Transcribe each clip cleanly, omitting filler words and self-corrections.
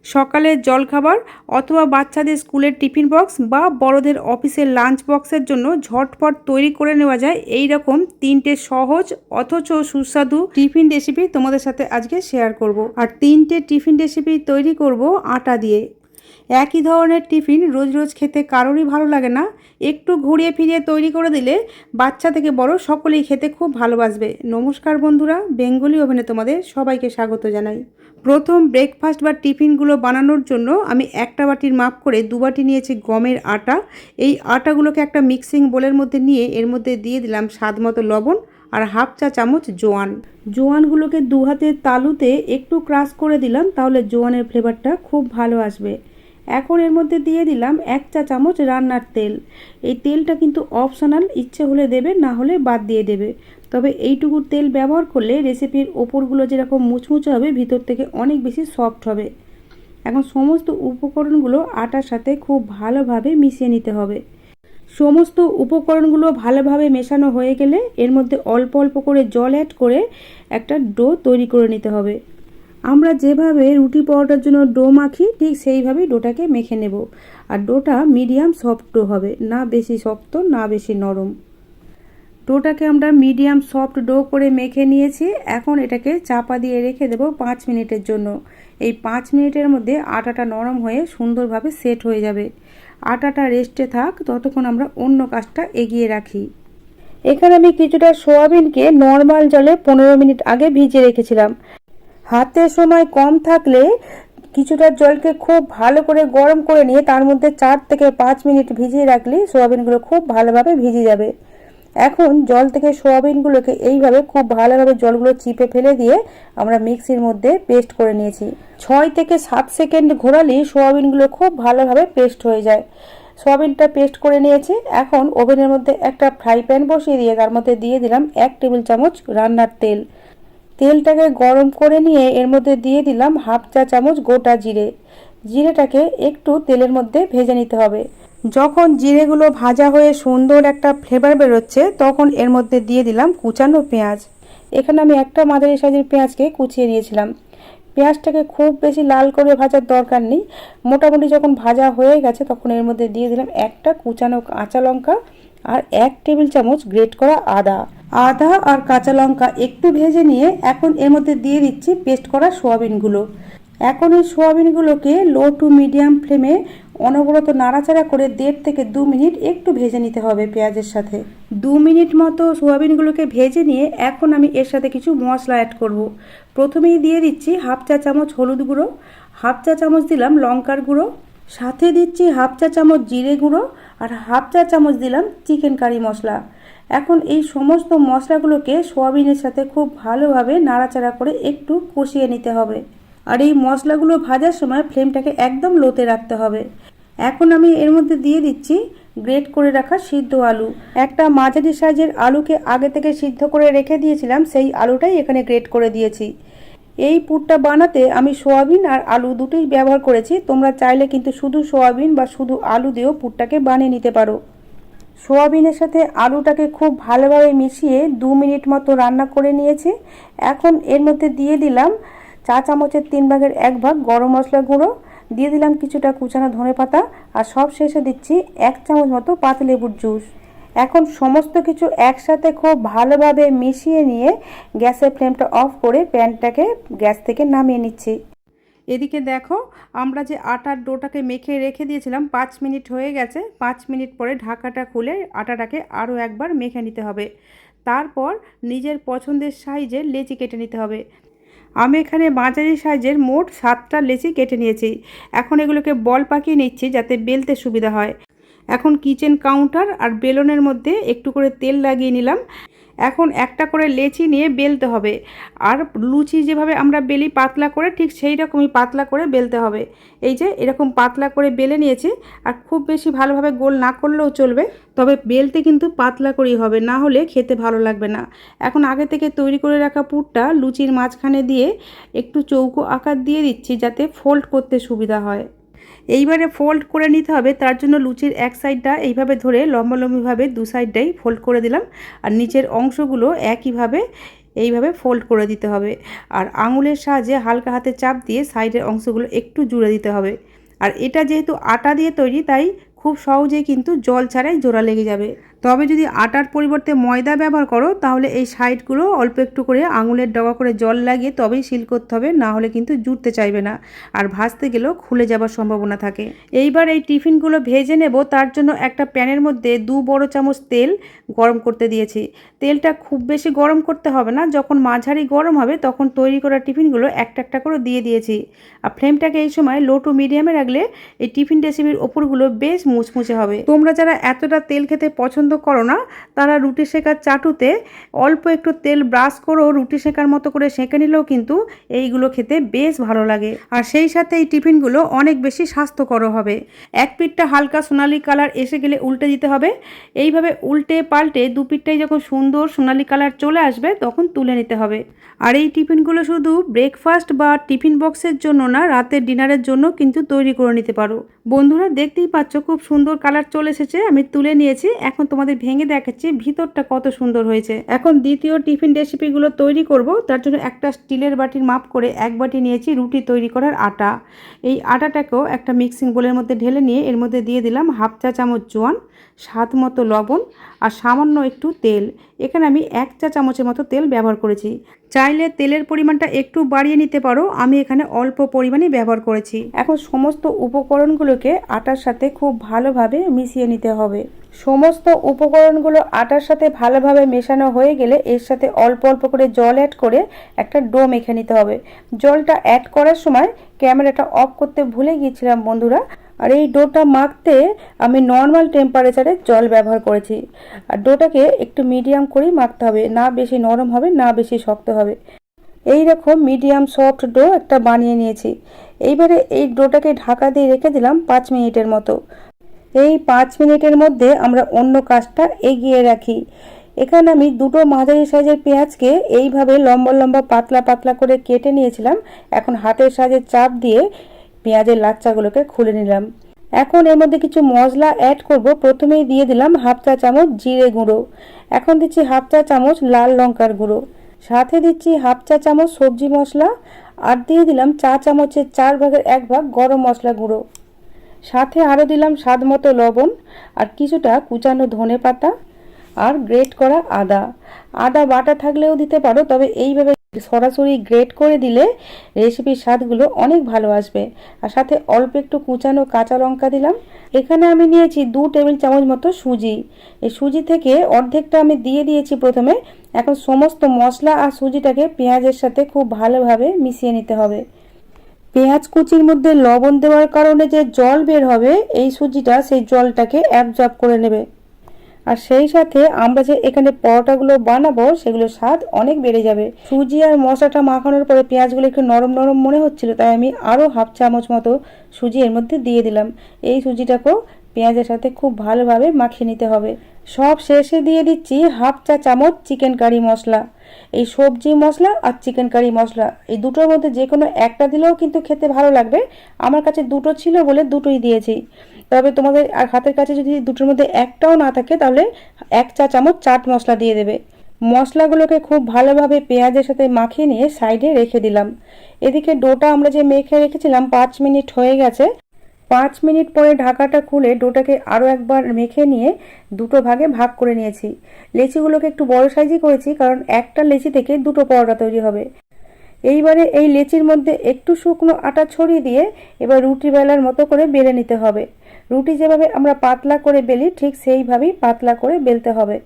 সকালের জলখাবার অথবা বাচ্চাদের স্কুলের টিফিন বক্স বা বড়দের অফিসের লাঞ্চ বক্সের জন্য ঝটপট তৈরি করে নেওয়া যায় এই রকম 3টে সহজ অথচ সুস্বাদু টিফিন রেসিপি তোমাদের সাথে আজকে শেয়ার করব। আর 3টে টিফিন রেসিপি তৈরি করব আটা দিয়ে। একই ধরনের টিফিন রোজ রোজ খেতে কারোরই ভালো লাগে না, একটু ঘুরিয়ে ফিরিয়ে তৈরি করে দিলে বাচ্চা থেকে বড় সকলেই খেতে খুব ভালোবাসবে। নমস্কার বন্ধুরা, বেঙ্গলি ওভেনে তোমাদের সবাইকে স্বাগত জানাই। প্রথম ব্রেকফাস্ট বা টিফিনগুলো বানানোর জন্য আমি একটা বাটির মাপ করে 2 বাটি নিয়েছি গমের আটা। এই আটাগুলোকে একটা মিক্সিং বোলের মধ্যে নিয়ে এর মধ্যে দিয়ে দিলাম স্বাদ মতো লবণ আর হাফ চা চামচ জোয়ান। জোয়ানগুলোকে 2 হাতের তালুতে একটু ক্রাশ করে দিলাম, তাহলে জোয়ানের ফ্লেভারটা খুব ভালো আসবে। এখন এর মধ্যে দিয়ে দিলাম 1 চা চামচ রান্নার তেল। এই তেলটা কিন্তু অপশনাল, ইচ্ছে হলে দেবে, না হলে বাদ দিয়ে দেবে। তবে এইটুকু তেল ব্যবহার করলে রেসিপির ওপরগুলো যেরকম মুচমুচে হবে, ভিতর থেকে অনেক বেশি সফট হবে। এখন সমস্ত উপকরণগুলো আটার সাথে খুব ভালোভাবে মিশিয়ে নিতে হবে। সমস্ত উপকরণগুলো ভালোভাবে মেশানো হয়ে গেলে এর মধ্যে অল্প অল্প করে জল অ্যাড করে একটা ডো তৈরি করে নিতে হবে। আমরা যেভাবে রুটি পরোটার জন্য ডো মাখি ঠিক সেইভাবেই ডোটাকে মেখে নেব। আর ডোটা মিডিয়াম সফট ডো হবে, না বেশি শক্ত না বেশি নরম। ডোটাকে আমরা মিডিয়াম সফট ডো করে মেখে নিয়েছি। এখন এটাকে চাপা দিয়ে রেখে দেব 5 মিনিটের জন্য। এই 5 মিনিটের মধ্যে আটাটা নরম হয়ে সুন্দরভাবে সেট হয়ে যাবে। আটাটা রেস্টে থাক, ততক্ষণ আমরা অন্য কাজটা এগিয়ে রাখি। এখানে আমি কিছুটা সোয়াবিনকে নর্মাল জলে 15 মিনিট আগে ভিজিয়ে রেখেছিলাম। হাতে সময় কম থাকলে কিছুটা জলকে খুব ভালো করে গরম করে নিয়ে তার মধ্যে 4 থেকে 5 মিনিট ভিজিয়ে রাখলে সোয়াবিনগুলো খুব ভালোভাবে ভিজে যাবে। এখন জল থেকে সোয়াবিনগুলোকে এইভাবে খুব ভালোভাবে জলগুলো চিপে ফেলে দিয়ে আমরা মিক্সির মধ্যে পেস্ট করে নিয়েছি। 6 থেকে 7 সেকেন্ড ঘোরালেই সোয়াবিনগুলো খুব ভালোভাবে পেস্ট হয়ে যায়। সোয়াবিনটা পেস্ট করে নিয়েছি। এখন ওভেনের মধ্যে একটা ফ্রাই প্যান বসিয়ে দিয়ে তার মধ্যে দিয়ে দিলাম 1 টেবিল চামচ রান্নার তেল। তেলটাকে গরম করে নিয়ে এর মধ্যে দিয়ে দিলাম হাফ চা চামচ গোটা জিরে। জিরেটাকে একটু তেলের মধ্যে ভেজে নিতে হবে। যখন জিরেগুলো ভাজা হয়ে সুন্দর একটা ফ্লেভার বেরোচ্ছে, তখন এর মধ্যে দিয়ে দিলাম কুচানো পেঁয়াজ। এখানে আমি একটা মাঝারি সাইজের পেঁয়াজকে কুচিয়ে নিয়েছিলাম। পেঁয়াজটাকে খুব বেশি লাল করে ভাজার দরকার নেই। মোটামুটি যখন ভাজা হয়ে গেছে তখন এর মধ্যে দিয়ে দিলাম একটা কুচানো কাঁচা লঙ্কা আর 1 টেবিল চামচ গ্রেট করা আদা। আদা আর কাঁচা লঙ্কা একটু ভেজে নিয়ে এখন এর মধ্যে দিয়ে দিচ্ছি পেস্ট করা সোয়াবিনগুলো। এখন এই সোয়াবিনগুলোকে লো টু মিডিয়াম ফ্লেমে অনবরত নাড়াচাড়া করে 1.5 থেকে 2 মিনিট একটু ভেজে নিতে হবে পেঁয়াজের সাথে। 2 মিনিট মতো সোয়াবিনগুলোকে ভেজে নিয়ে এখন আমি এর সাথে কিছু মশলা অ্যাড করব। প্রথমেই দিয়ে দিচ্ছি হাফ চা চামচ হলুদ গুঁড়ো, হাফ চা চামচ দিলাম লঙ্কার গুঁড়ো, সাথে দিচ্ছি হাফ চা চামচ জিরে গুঁড়ো আর হাফ চা চামচ দিলাম চিকেন কারি মশলা। এখন এই সমস্ত মশলাগুলোকে সোয়াবিনের সাথে খুব ভালোভাবে নাড়াচাড়া করে একটু কষিয়ে নিতে হবে। আর এই মশলাগুলো ভাজার সময় ফ্লেমটাকে একদম লোতে রাখতে হবে। এখন আমি এর মধ্যে দিয়ে দিচ্ছি গ্রেট করে রাখা সিদ্ধ আলু। একটা মাঝারি সাইজের আলুকে আগে থেকে সিদ্ধ করে রেখে দিয়েছিলাম, সেই আলুটাই এখানে গ্রেট করে দিয়েছি। এই পুরটা বানাতে আমি সোয়াবিন আর আলু দুটোই ব্যবহার করেছি। তোমরা চাইলে কিন্তু শুধু সোয়াবিন বা শুধু আলু দিয়েও পুরটাকে বানিয়ে নিতে পারো। সোয়াবিনের সাথে আলুটাকে খুব ভালোভাবে মিশিয়ে 2 মিনিট মতো রান্না করে নিয়েছি। এখন এর মধ্যে দিয়ে দিলাম চা চামচের 3 ভাগের 1 ভাগ গরম মশলা গুঁড়ো, দিয়ে দিলাম কিছুটা কুচানো ধনেপাতা আর সব শেষে দিচ্ছি 1 চামচ মতো পাতিলেবুর জুস। এখন সমস্ত কিছু একসাথে খুব ভালোভাবে মিশিয়ে নিয়ে গ্যাসের ফ্লেমটা অফ করে প্যানটাকে গ্যাস থেকে নামিয়ে নিচ্ছি। এদিকে দেখো, আমরা যে আটার ডোটাকে মেখে রেখে দিয়েছিলাম 5 মিনিট হয়ে গেছে। 5 মিনিট পরে ঢাকাটা খুলে আটাটাকে আরও একবার মেখে নিতে হবে। তারপর নিজের পছন্দের সাইজের লেচি কেটে নিতে হবে। আমি এখানে মাঝারি সাইজের মোট 7টা লেচি কেটে নিয়েছি। এখন এগুলোকে বল পাকিয়ে নিচ্ছি যাতে বেলতে সুবিধা হয়। এখন কিচেন কাউন্টার আর বেলনের মধ্যে একটু করে তেল লাগিয়ে নিলাম। এখন একটা করে লেচি নিয়ে বেলতে হবে। আর লুচি যেভাবে আমরা বেলি পাতলা করে, ঠিক সেই রকমই পাতলা করে বেলতে হবে। এই যে এরকম পাতলা করে বেলে নিয়েছি। আর খুব বেশি ভালোভাবে গোল না করলেও চলবে, তবে বেলতে কিন্তু পাতলা করেই হবে, না হলে খেতে ভালো লাগবে না। এখন আগে থেকে তৈরি করে রাখা পুরটা লুচির মাঝখানে দিয়ে একটু চৌকো আকার দিয়ে দিচ্ছি যাতে ফোল্ড করতে সুবিধা হয়। এইবারে ফোল্ড করে নিতে হবে। তার জন্য লুচির এক সাইডটা এইভাবে ধরে লম্বালম্বিভাবে 2 সাইডটাই ফোল্ড করে দিলাম। আর নিচের অংশগুলো একইভাবে এইভাবে ফোল্ড করে দিতে হবে। আর আঙুলের সাহায্যে হালকা হাতে চাপ দিয়ে সাইডের অংশগুলো একটু জুড়ে দিতে হবে। আর এটা যেহেতু আটা দিয়ে তৈরি, তাই খুব সহজেই কিন্তু জল ছাড়াই জোড়া লেগে যাবে। তবে যদি আটার পরিবর্তে ময়দা ব্যবহার করো, তাহলে এই সাইডগুলো অল্প একটু করে আঙুলের ডগা করে জল লাগিয়ে তবেই সিল করতে হবে, না হলে কিন্তু জুড়তে চাইবে না, আর ভাজতে গেলেও খুলে যাবার সম্ভাবনা থাকে। এইবার এই টিফিনগুলো ভেজে নেব। তার জন্য একটা প্যানের মধ্যে 2 বড় চামচ তেল গরম করতে দিয়েছি। তেলটা খুব বেশি গরম করতে হবে না, যখন মাঝারি গরম হবে তখন তৈরি করা টিফিনগুলো একটা একটা করে দিয়ে দিয়েছি। আর ফ্লেমটাকে এই সময় লো টু মিডিয়ামে রাখলে এই টিফিন রেসিপির ওপরগুলো বেশ মুচমুচে হবে। তোমরা যারা এতটা তেল খেতে পছন্দ করো না, তারা রুটি সেকার চাটুতে অল্প একটু তেল ব্রাশ করেও রুটি সেকার মতো করে সেঁকে নিলেও কিন্তু এইগুলো খেতে বেশ ভালো লাগে। আর সেই সাথে এই টিফিনগুলো অনেক বেশি স্বাস্থ্যকর হবে। এক পিঠটা হালকা সোনালি কালার এসে গেলে উল্টে দিতে হবে। এইভাবে উল্টে পাল্টে দু পিঠটাই যখন সুন্দর সোনালি কালার চলে আসবে তখন তুলে নিতে হবে। আর এই টিফিনগুলো শুধু ব্রেকফাস্ট বা টিফিন বক্সের জন্য না, রাতের ডিনারের জন্য কিন্তু তৈরি করে নিতে পারো। বন্ধুরা, দেখতেই পাচ্ছ খুব সুন্দর কালার চলে এসেছে। আমি তুলে নিয়েছি, এখন তোমাদের ভেঙে দেখাচ্ছি ভিতরটা কত সুন্দর হয়েছে। এখন দ্বিতীয় টিফিন রেসিপিগুলো তৈরি করব। তার জন্য একটা স্টিলের বাটির মাপ করে 1 বাটি নিয়েছি রুটি তৈরি করার আটা। এই আটাটাকেও একটা মিক্সিং বোলের মধ্যে ঢেলে নিয়ে এর মধ্যে দিয়ে দিলাম 1/2 চা চামচ জোয়ান, স্বাদ মতো লবণ আর সামান্য একটু তেল। এখানে আমি 1 চা চামচের মতো তেল ব্যবহার করেছি। চাইলে তেলের পরিমাণটা একটু বাড়িয়ে নিতে পারো, আমি এখানে অল্প পরিমাণে ব্যবহার করেছি। এখন সমস্ত উপকরণগুলোকে আটার সাথে খুব ভালোভাবে মিশিয়ে নিতে হবে। সমস্ত উপকরণগুলো আটার সাথে ভালোভাবে মেশানো হয়ে গেলে এর সাথে অল্প অল্প করে জল অ্যাড করে একটা ডো মেখে নিতে হবে। জলটা অ্যাড করার সময় ক্যামেরাটা অফ করতে ভুলে গিয়েছিলাম বন্ধুরা। আর এই ডোটা মাখতে আমি নর্মাল টেম্পারেচারে জল ব্যবহার করেছি। আর ডোটাকে একটু মিডিয়াম করেই মাখতে হবে, না বেশি নরম হবে না বেশি শক্ত হবে। এই রকম মিডিয়াম সফট ডো একটা বানিয়ে নিয়েছি। এইবারে এই ডোটাকে ঢাকা দিয়ে রেখে দিলাম 5 মিনিটের মতো। এই 5 মিনিটের মধ্যে আমরা অন্য কাজটা এগিয়ে রাখি। এখানে আমি 2টো মাঝারি সাইজের পেঁয়াজকে এইভাবে লম্বা লম্বা পাতলা পাতলা করে কেটে নিয়েছিলাম। এখন হাতের সাহায্যে চাপ দিয়ে পেঁয়াজের লাচ্চাগুলোকে খুলে নিলাম। এখন এর মধ্যে কিছু মশলা অ্যাড করব। প্রথমেই দিয়ে দিলাম 1/2 চা চামচ জিরে গুঁড়ো, এখন দিচ্ছি 1/2 চা চামচ লাল লঙ্কার গুঁড়ো, সাথে দিচ্ছি 1/2 চা চামচ সবজি মশলা, আর দিয়ে দিলাম চা চামচের 4 ভাগের 1 ভাগ গরম মশলা গুঁড়ো। সাথে আরও দিলাম স্বাদ মতো লবণ আর কিছুটা কুচানো ধনে পাতা আর গ্রেট করা আদা। আদা বাটা থাকলেও দিতে পারো, তবে এইভাবে সরাসরি গ্রেট করে দিলে রেসিপির স্বাদগুলো অনেক ভালো আসবে। আর সাথে অল্প একটু কুচানো কাঁচা লঙ্কা দিলাম। এখানে আমি নিয়েছি 2 টেবিল চামচ মতো সুজি। এই সুজি থেকে অর্ধেকটা আমি দিয়ে দিয়েছি প্রথমে। এখন সমস্ত মশলা আর সুজিটাকে পেঁয়াজের সাথে খুব ভালোভাবে মিশিয়ে নিতে হবে। পেঁয়াজ কুচির মধ্যে লবণ দেওয়ার কারণে যে জল বের হবে, এই সুজিটা সেই জলটাকে অ্যাবজর্ব করে নেবে। আর সেই সাথে আমরা যে এখানে পরোটাগুলো বানাবো সেগুলোর স্বাদ অনেক বেড়ে যাবে। সুজি আর মশলাটা মাখানোর পরে পেঁয়াজগুলো একটু নরম নরম মনে হচ্ছিল, তাই আমি আরও 1/2 চামচ মতো সুজি এর মধ্যে দিয়ে দিলাম। এই সুজিটাকেও পেঁয়াজের সাথে খুব ভালোভাবে মাখিয়ে নিতে হবে। সব শেষে দিয়ে দিচ্ছি 1/2 চা চামচ চিকেন কারি মশলা। এই সবজি মশলা আর চিকেন কারি মশলা এই দুটোর মধ্যে যে কোনো একটা দিলেও কিন্তু খেতে ভালো লাগবে। আমার কাছে 2টো ছিল বলে 2টোই দিয়েছি। তবে তোমাদের আর হাতের কাছে যদি দুটোর মধ্যে একটাও না থাকে, তাহলে 1 চা চামচ চাট মশলা দিয়ে দেবে। মশলাগুলোকে খুব ভালোভাবে পেঁয়াজের সাথে মাখিয়ে নিয়ে সাইডে রেখে দিলাম। এদিকে ডোটা আমরা যে মেখে রেখেছিলাম 5 মিনিট হয়ে গেছে। 5 মিনিট পরে ঢাকাটা খুলে ডোটাকে আরও একবার মেখে নিয়ে 2টো ভাগে ভাগ করে নিয়েছি। লেচিগুলোকে একটু বড় সাইজই করেছি, কারণ একটা লেচি থেকে 2টো পরোটা তৈরি হবে। এইবারে এই লেচির মধ্যে একটু শুকনো আটা ছড়িয়ে দিয়ে এবার রুটি বেলার মতো করে বেলে নিতে হবে। রুটি যেভাবে আমরা পাতলা করে বেলি ঠিক সেইভাবেই পাতলা করে বেলতে হবে।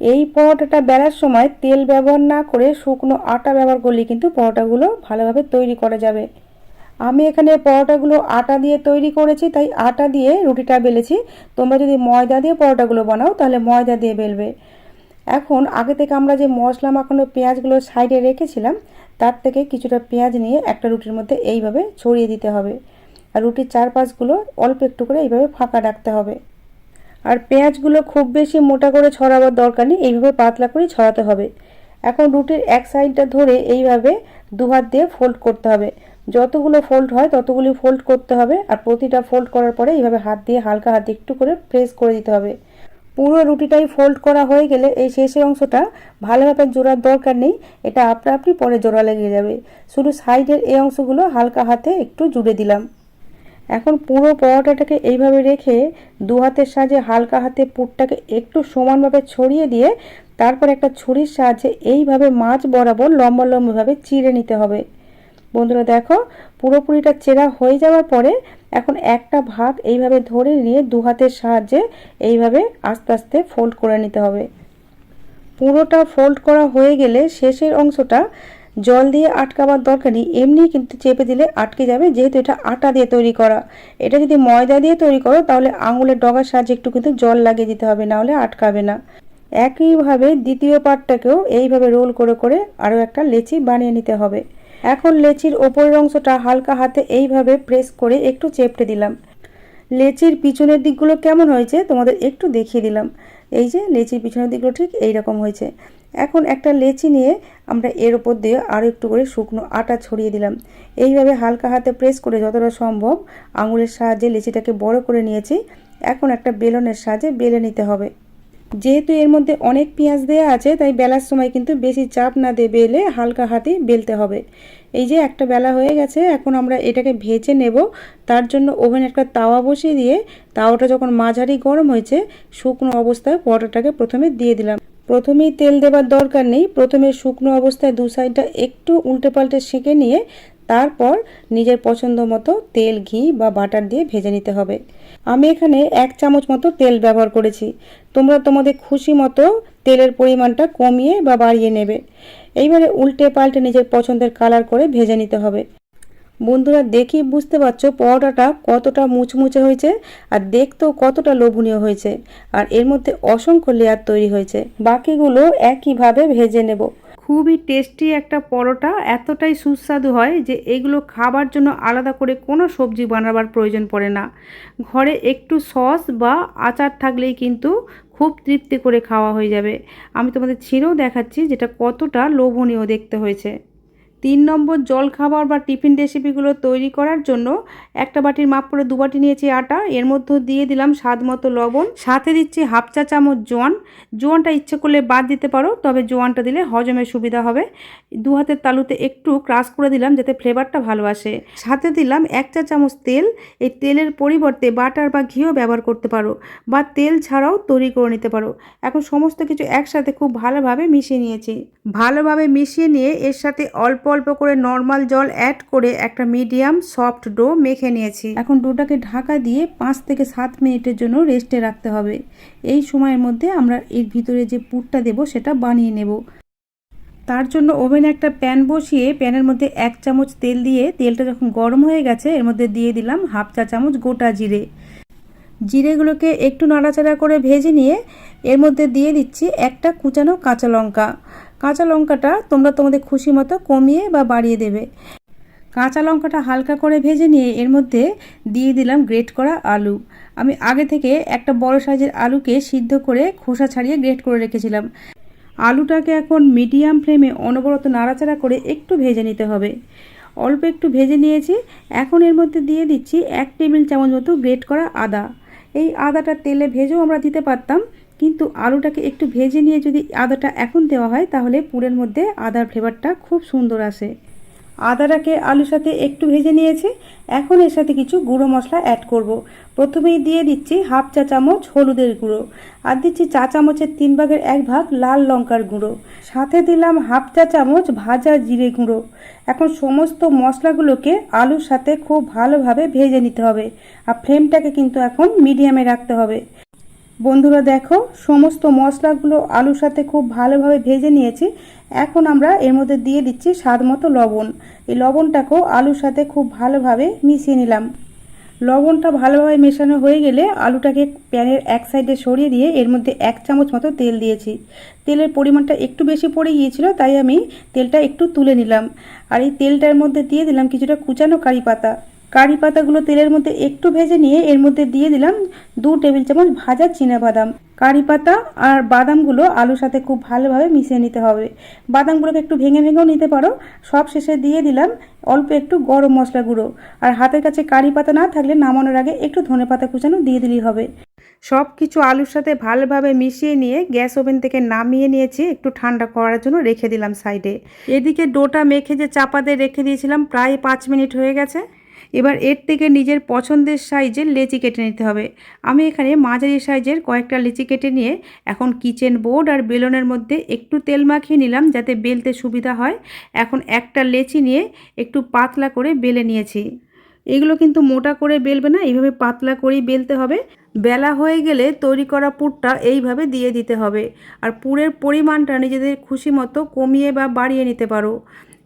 এই পরোটাটা বেলার সময় তেল ব্যবহার না করে শুকনো আটা ব্যবহার করলে কিন্তু পরোটাগুলো ভালোভাবে তৈরি করা যাবে। আমি এখানে পরোটাগুলো আটা দিয়ে তৈরি করেছি, তাই আটা দিয়ে রুটিটা বেলেছি। তোমরা যদি ময়দা দিয়ে পরোটাগুলো বানাও তাহলে ময়দা দিয়ে বেলবে। এখন আগে থেকে আমরা যে মশলা মাখানো পেঁয়াজগুলো সাইডে রেখেছিলাম, তার থেকে কিছুটা পেঁয়াজ নিয়ে একটা রুটির মধ্যে এইভাবে ছড়িয়ে দিতে হবে। আর রুটির চারপাশগুলো অল্প একটু করে এইভাবে ফাঁকা রাখতে হবে। আর পেঁয়াজগুলো খুব বেশি মোটা করে ছড়াবার দরকার নেই, এইভাবে পাতলা করে ছড়াতে হবে। এখন রুটির এক সাইডটা ধরে এইভাবে 2 হাত দিয়ে ফোল্ড করতে হবে। যতগুলো ফোল্ড হয় ততগুলি ফোল্ড করতে হবে। আর প্রতিটা ফোল্ড করার পরে এইভাবে হাত দিয়ে হালকা হাতে একটু করে প্রেস করে দিতে হবে। পুরো রুটিটাই ফোল্ড করা হয়ে গেলে এই শেষের অংশটা ভালোভাবে জোড়ার দরকার নেই, এটা আপনা আপনি পরে জোড়া লেগে যাবে। শুধু সাইডের এই অংশগুলো হালকা হাতে একটু জুড়ে দিলাম। এখন পুরো পরোটাটাকে এইভাবে রেখে দু হাতের সাহায্যে হালকা হাতে পুরটাকে একটু সমানভাবে ছড়িয়ে দিয়ে তারপর একটা ছুরির সাহায্যে এইভাবে মাছ বরাবর লম্বা লম্বাভাবে চিড়ে নিতে হবে। বন্ধুরা দেখো, পুরোপুরিটা চেরা হয়ে যাওয়ার পরে এখন একটা ভাগ এইভাবে ধরে নিয়ে দু হাতের সাহায্যে এইভাবে আস্তে আস্তে ফোল্ড করে নিতে হবে। পুরোটা ফোল্ড করা হয়ে গেলে শেষের অংশটা জল দিয়ে আটকাবার দরকার নেই, এমনি কিন্তু চেপে দিলে আটকে যাবে, যেহেতু এটা আটা দিয়ে তৈরি করা। এটা যদি ময়দা দিয়ে তৈরি করো তাহলে আঙুলের ডগার সাহায্যে একটু কিন্তু জল লাগিয়ে দিতে হবে, নাহলে আটকাবে না। একইভাবে দ্বিতীয় পার্টটাকেও এইভাবে রোল করে করে আরও একটা লেচি বানিয়ে নিতে হবে। এখন লেচির ওপরের অংশটা হালকা হাতে এইভাবে প্রেস করে একটু চেপটে দিলাম। লেচির পিছনের দিকগুলো কেমন হয়েছে তোমাদের একটু দেখিয়ে দিলাম। এই যে লেচির পিছনের দিকগুলো ঠিক এই রকম হয়েছে। এখন একটা লেচি নিয়ে আমরা এর উপর দিয়ে আরও একটু করে শুকনো আটা ছড়িয়ে দিলাম। এইভাবে হালকা হাতে প্রেস করে যতটা সম্ভব আঙুলের সাহায্যে লেচিটাকে বড় করে নিয়েছি। এখন একটা বেলনের সাহায্যে বেলে নিতে হবে। যেহেতু এর মধ্যে অনেক পেঁয়াজ দেওয়া আছে তাই বেলার সময় কিন্তু বেশি চাপ না দিয়ে বেলে হালকা হাতে বেলতে হবে। এই যে একটা বেলা হয়ে গেছে, এখন আমরা এটাকে ভেজে নেব। তার জন্য ওভেনে একটা তাওয়া বসিয়ে দিয়ে তাওয়াটা যখন মাঝারি গরম হয়েছে শুকনো অবস্থায় পরোটাটাকে প্রথমে দিয়ে দিলাম। প্রথমেই তেল দেবার দরকার নেই, প্রথমে শুকনো অবস্থায় দু সাইডটা একটু উল্টে পাল্টে সেঁকে নিয়ে তারপর নিজের পছন্দ মতো তেল, ঘি বা বাটার দিয়ে ভেজে নিতে হবে। আমি এখানে 1 চামচ মতো তেল ব্যবহার করেছি, তোমরা তোমাদের খুশি মতো তেলের পরিমাণটা কমিয়ে বা বাড়িয়ে নেবে। এইবারে উল্টে পাল্টে নিজের পছন্দের কালার করে ভেজে নিতে হবে। বন্ধুরা দেখি বুঝতে পারছো পরোটাটা কতটা মুচমুচে হয়েছে আর দেখতেও কতটা লোভনীয় হয়েছে, আর এর মধ্যে অসংখ্য লেয়ার তৈরি হয়েছে। বাকিগুলো একইভাবে ভেজে নেব। খুবই টেস্টি একটা পরোটা, এতটাই সুস্বাদু হয় যে এগুলো খাবার জন্য আলাদা করে কোনো সবজি বানাবার প্রয়োজন পড়ে না। ঘরে একটু সস বা আচার থাকলেই কিন্তু খুব তৃপ্তি করে খাওয়া হয়ে যাবে। আমি তোমাদের ছিঁড়েও দেখাচ্ছি যেটা কতটা লোভনীয় দেখতে হয়েছে। 3 নম্বর জলখাবার বা টিফিন রেসিপিগুলো তৈরি করার জন্য একটা বাটির মাপ করে 2 বাটি নিয়েছি আটা, এর মধ্যে দিয়ে দিলাম স্বাদ মতো লবণ, সাথে দিচ্ছি হাফ চা চামচ জোয়ান। জোয়ানটা ইচ্ছে করলে বাদ দিতে পারো, তবে জোয়ানটা দিলে হজমের সুবিধা হবে। 2 হাতের তালুতে একটু ক্রাশ করে দিলাম যাতে ফ্লেভারটা ভালো আসে। সাথে দিলাম 1 চা চামচ তেল। এই তেলের পরিবর্তে বাটার বা ঘিও ব্যবহার করতে পারো বা তেল ছাড়াও তৈরি করে নিতে পারো। এখন সমস্ত কিছু একসাথে খুব ভালোভাবে মিশিয়ে নিয়েছি। ভালোভাবে মিশিয়ে নিয়ে এর সাথে অল্প অল্প করে নর্মাল জল অ্যাড করে একটা মিডিয়াম সফট ডো মেখে নিয়েছি। এখন ডোটাকে ঢাকা দিয়ে 5 থেকে 7 মিনিটের জন্য রেস্টে রাখতে হবে। এই সময়ের মধ্যে আমরা এর ভিতরে যে পুরটা দেব সেটা বানিয়ে নেব। তার জন্য ওভেনে একটা প্যান বসিয়ে প্যানের মধ্যে 1 চামচ তেল দিয়ে তেলটা যখন গরম হয়ে গেছে এর মধ্যে দিয়ে দিলাম হাফ চা চামচ গোটা জিরে। জিরেগুলোকে একটু নাড়াচাড়া করে ভেজে নিয়ে এর মধ্যে দিয়ে দিচ্ছি একটা কুচানো কাঁচা লঙ্কা। কাঁচা লঙ্কাটা তোমরা তোমাদের খুশি মতো কমিয়ে বা বাড়িয়ে দেবে। কাঁচা লঙ্কাটা হালকা করে ভেজে নিয়ে এর মধ্যে দিয়ে দিলাম গ্রেট করা আলু। আমি আগে থেকে একটা বড় সাইজের আলুকে সিদ্ধ করে খোসা ছাড়িয়ে গ্রেট করে রেখেছিলাম। আলুটাকে এখন মিডিয়াম ফ্লেমে অনবরত নাড়াচাড়া করে একটু ভেজে নিতে হবে। অল্প একটু ভেজে নিয়েছি। এখন এর মধ্যে দিয়ে দিচ্ছি 1 টেবিল চামচ মতো গ্রেট করা আদা। এই আদাটা তেলে ভেজেও আমরা দিতে পারতাম, কিন্তু আলুটাকে একটু ভেজে নিয়ে যদি আদাটা এখন দেওয়া হয় তাহলে পুরের মধ্যে আদার ফ্লেভারটা খুব সুন্দর আসে। আদাটাকে আলুর সাথে একটু ভেজে নিয়েছি। এখন এর সাথে কিছু গুঁড়ো মশলা অ্যাড করব। প্রথমেই দিয়ে দিচ্ছি হাফ চা চামচ হলুদের গুঁড়ো, আর দিচ্ছি চা চামচের 3 ভাগের 1 ভাগ লাল লঙ্কার গুঁড়ো, সাথে দিলাম হাফ চা চামচ ভাজা জিরে গুঁড়ো। এখন সমস্ত মশলাগুলোকে আলুর সাথে খুব ভালোভাবে ভেজে নিতে হবে, আর ফ্লেমটাকে কিন্তু এখন মিডিয়ামে রাখতে হবে। বন্ধুরা দেখো, সমস্ত মশলাগুলো আলুর সাথে খুব ভালোভাবে ভেজে নিয়েছি। এখন আমরা এর মধ্যে দিয়ে দিচ্ছি স্বাদ মতো লবণ। এই লবণটাকেও আলুর সাথে খুব ভালোভাবে মিশিয়ে নিলাম। লবণটা ভালোভাবে মেশানো হয়ে গেলে আলুটাকে প্যানের এক সাইডে সরিয়ে দিয়ে এর মধ্যে 1 চামচ মতো তেল দিয়েছি। তেলের পরিমাণটা একটু বেশি পড়ে গিয়েছিল তাই আমি তেলটা একটু তুলে নিলাম। আর এই তেলটার মধ্যে দিয়ে দিলাম কিছুটা কুচানো কারি পাতা। কারি পাতাগুলো তেলের মধ্যে একটু ভেজে নিয়ে এর মধ্যে দিয়ে দিলাম 2 টেবিল চামচ ভাজা চীনাবাদাম। কারি পাতা আর বাদামগুলো আলুর সাথে খুব ভালোভাবে মিশিয়ে নিতে হবে। বাদামগুলোকে একটু ভেঙে ভেঙেও নিতে পারো। সব শেষে দিয়ে দিলাম অল্প একটু গরম মশলা গুঁড়ো, আর হাতের কাছে কারি পাতা না থাকলে নামানোর আগে একটু ধনেপাতা কুচানো দিয়ে দিলেই হবে। সব কিছু আলুর সাথে ভালোভাবে মিশিয়ে নিয়ে গ্যাস ওভেন থেকে নামিয়ে নিয়েছি, একটু ঠান্ডা করার জন্য রেখে দিলাম সাইডে। এদিকে ডোটা মেখে যে চাপা দিয়ে রেখে দিয়েছিলাম প্রায় 5 মিনিট হয়ে গেছে। এবার এর থেকে নিজের পছন্দের সাইজের লেচি কেটে নিতে হবে। আমি এখানে মাঝারি সাইজের কয়েকটা লেচি কেটে নিয়ে এখন কিচেন বোর্ড আর বেলনের মধ্যে একটু তেল মাখিয়ে নিলাম যাতে বেলতে সুবিধা হয়। এখন একটা লেচি নিয়ে একটু পাতলা করে বেলে নিয়েছি। এগুলো কিন্তু মোটা করে বেলবে না, এইভাবে পাতলা করেই বেলতে হবে। বেলা হয়ে গেলে তৈরি করা পুরটা এইভাবে দিয়ে দিতে হবে। আর পুরের পরিমাণটা নিজেদের খুশি মতো কমিয়ে বা বাড়িয়ে নিতে পারো।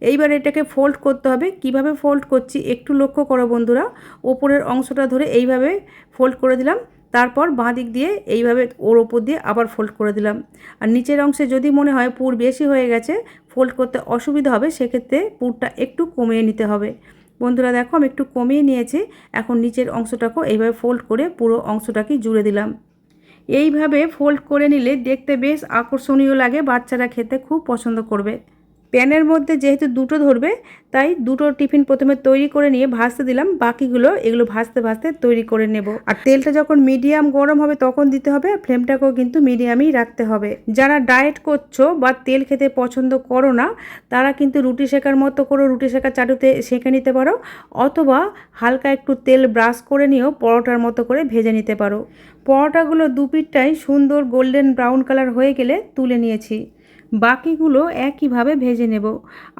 এইবার এটাকে ফোল্ড করতে হবে। কিভাবে ফোল্ড করছি একটু লক্ষ্য করো বন্ধুরা। ওপরের অংশটা ধরে এইভাবে ফোল্ড করে দিলাম, তারপর বাঁ দিক দিয়ে এইভাবে ওর ওপর দিয়ে আবার ফোল্ড করে দিলাম। আর নিচের অংশে যদি মনে হয় পুর বেশি হয়ে গেছে, ফোল্ড করতে অসুবিধা হবে, সেক্ষেত্রে পুরটা একটু কমিয়ে নিতে হবে। বন্ধুরা দেখো আমি একটু কমিয়ে নিয়েছি। এখন নিচের অংশটাকেও এইভাবে ফোল্ড করে পুরো অংশটাকে জুড়ে দিলাম। এইভাবে ফোল্ড করে নিলে দেখতে বেশ আকর্ষণীয় লাগে, বাচ্চারা খেতে খুব পছন্দ করবে। প্যানের মধ্যে যেহেতু দুটো ধরবে তাই দুটো টিফিন প্রথমে তৈরি করে নিয়ে ভাজতে দিলাম, বাকিগুলো এগুলো ভাজতে ভাজতে তৈরি করে নেব। আর তেলটা যখন মিডিয়াম গরম হবে তখন দিতে হবে, আর ফ্লেমটাকেও কিন্তু মিডিয়ামই রাখতে হবে। যারা ডায়েট করছো বা তেল খেতে পছন্দ করো না তারা কিন্তু রুটি সেকার মতো করে রুটি সেকার চাটুতে সেঁকে নিতে পারো, অথবা হালকা একটু তেল ব্রাশ করে নিয়েও পরোটার মতো করে ভেজে নিতে পারো। পরোটাগুলো দুপিঠটাই সুন্দর গোল্ডেন ব্রাউন কালার হয়ে গেলে তুলে নিয়েছি, বাকিগুলো একইভাবে ভেজে নেব।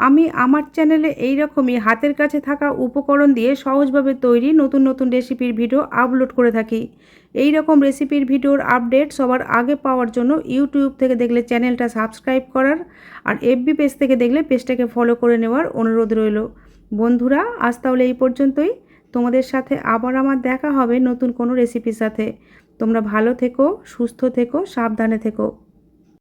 আমি আমার চ্যানেলে এই রকমই হাতের কাছে থাকা উপকরণ দিয়ে সহজভাবে তৈরি নতুন নতুন রেসিপির ভিডিও আপলোড করে থাকি। এই রকম রেসিপির ভিডিওর আপডেট সবার আগে পাওয়ার জন্য ইউটিউব থেকে দেখলে চ্যানেলটা সাবস্ক্রাইব করার, আর এফবি পেজ থেকে দেখলে পেজটাকে ফলো করে নেওয়ার অনুরোধ রইল। বন্ধুরা আজ তাহলে এই পর্যন্তই। তোমাদের সাথে আবার আমার দেখা হবে নতুন কোনো রেসিপির সাথে। তোমরা ভালো থেকো, সুস্থ থেকো, সাবধানে থেকো।